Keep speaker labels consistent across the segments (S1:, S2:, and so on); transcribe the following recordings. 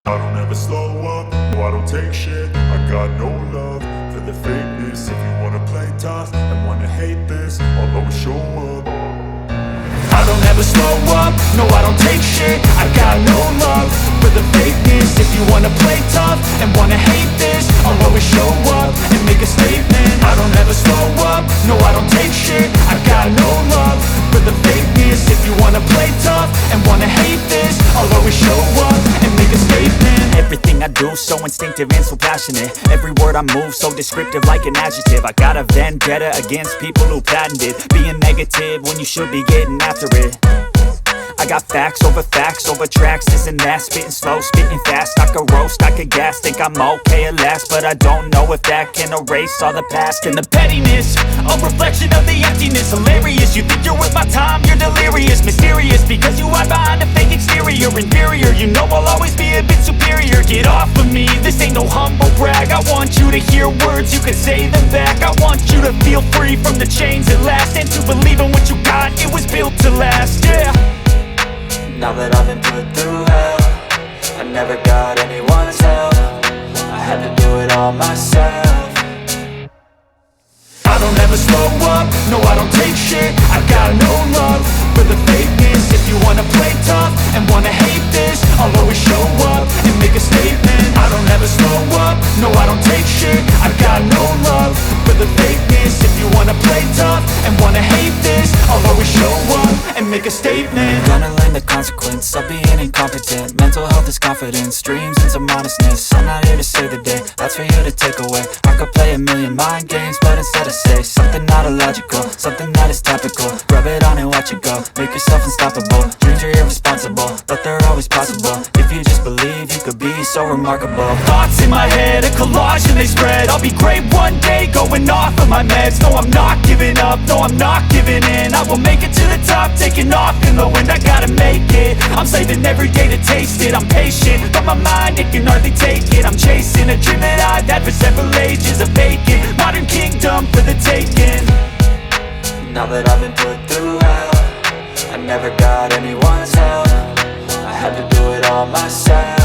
S1: I don't ever slow up, no I don't take shit. I got no love for the fakeness. If you wanna play tough and wanna hate this, I'll always show up.
S2: I don't ever slow up, no I don't take shit. I got no love for the fakeness. If you wanna play tough and wanna hate this, I'll always show up and make a statement. I don't ever slow up, no I don't take shit. I got no love for the fakeness. If you wanna play tough and wanna hate this, I'll always show up and make a statement.
S3: Everything I do so instinctive and so passionate. Every word I move so descriptive like an adjective. I got a vendetta against people who patented being negative when you should be getting after it. I got facts over tracks, this and that. Spitting slow, spitting fast. I could roast, I could gas. Think I'm okay at last, but I don't know if that can erase all the past. And the pettiness, a reflection of the emptiness. Hilarious, you think you're worth my time, you're delirious. Mysterious, because you hide behind a fake exterior. Inferior, you know I'll always be a bit superior. Get off of me, this ain't no humble brag. I want you to hear words, you can say them back. I want you to feel free from the chains at last, and to believe in what you got, it was built to last, yeah.
S4: Now that I've been put through hell, I never got anyone's help. I had to do it all myself.
S2: I don't ever slow up, no I don't take shit. I got no love for the fakeness. If you wanna play tough and wanna hate this, I'll always show up and make a statement. I don't ever slow up, no I don't take shit. I got no love for the fakeness. If you wanna play tough and wanna hate this, I'll always show up and make a statement. statement.
S3: Gonna learn the consequence of being incompetent. Mental health is confidence, dreams and some honestness. I'm not here to save the day, that's for you to take away. I could play a million mind games, but instead I say something not illogical, something that is topical. Rub it on and watch it go, make yourself unstoppable. Dreams are irresponsible, but they're always possible. If you just believe, you could be so remarkable.
S2: Thoughts in my head, a collage and they spread. I'll be great one day, going off of my meds. No, I'm not giving up, no, I'm not giving in. I will make it to the top, taking off in the wind. I gotta make it, I'm saving every day to taste it. I'm patient, but my mind, it can hardly take it. I'm chasing a dream that I've had for several ages. A vacant, modern kingdom for the taking.
S4: Now that I've been put through hell, I never got anyone's help. I had to do it all myself.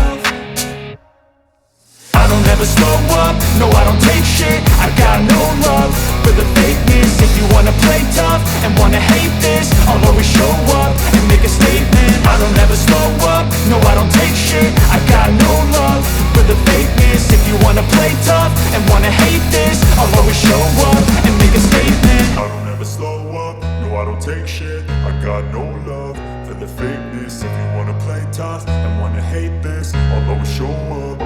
S2: I don't ever slow up, no I don't take shit. I got no love for the fakeness. If you wanna play tough and wanna hate this, I'll always show up and make a statement. I don't ever slow up, no I don't take shit. I got no love for the fakeness. If you wanna play tough and wanna hate this, I'll always show up and make a statement.
S1: I don't ever slow up, no I don't take shit. I got no love for the fakeness. If you wanna play tough and wanna hate this, I'll always show up.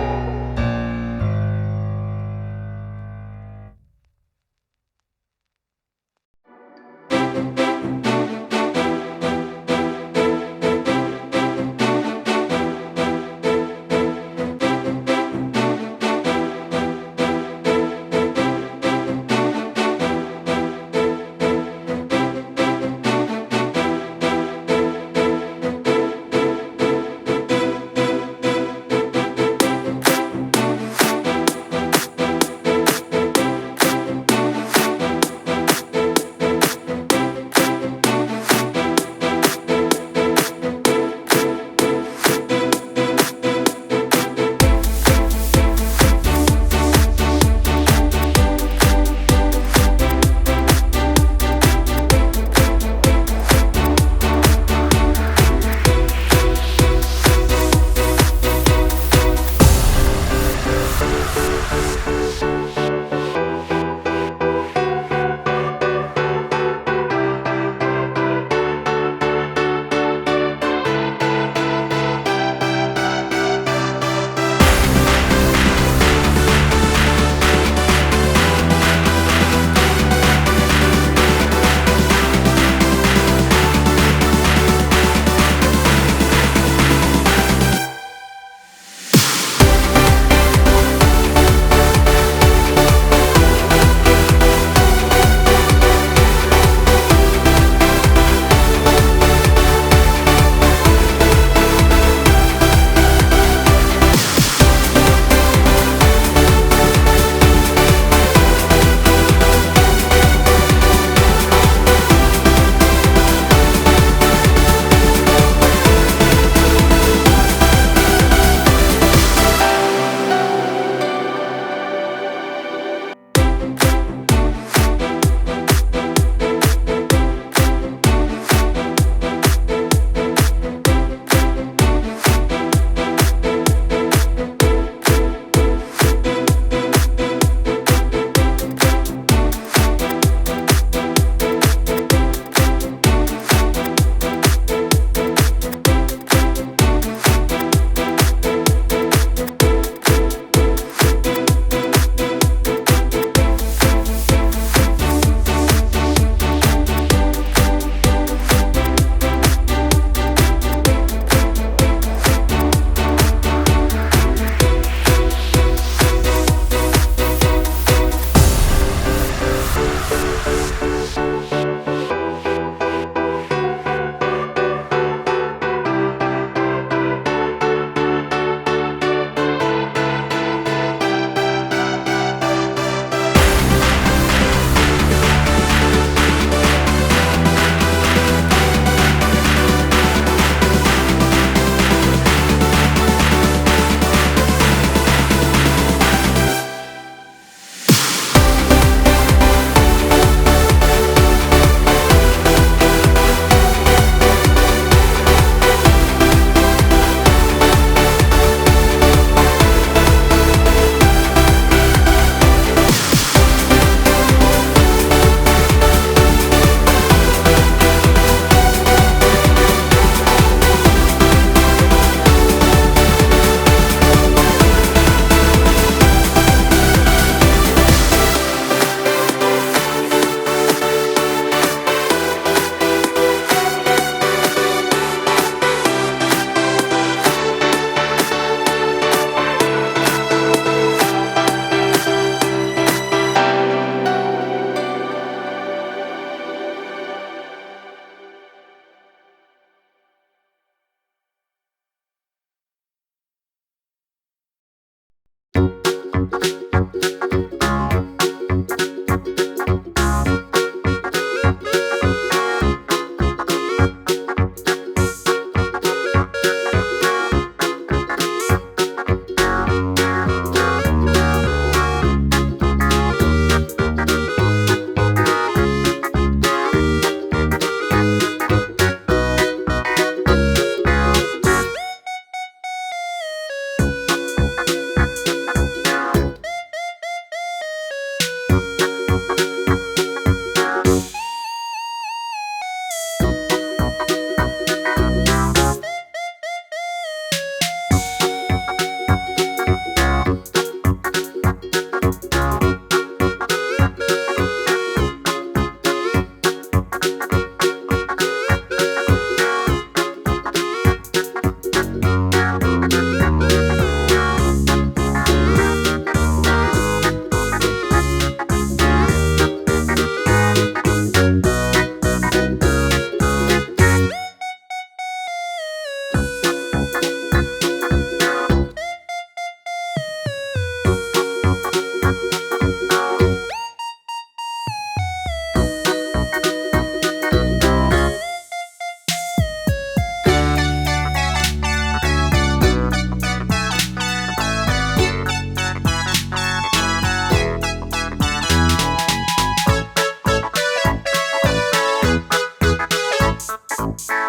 S5: Peace.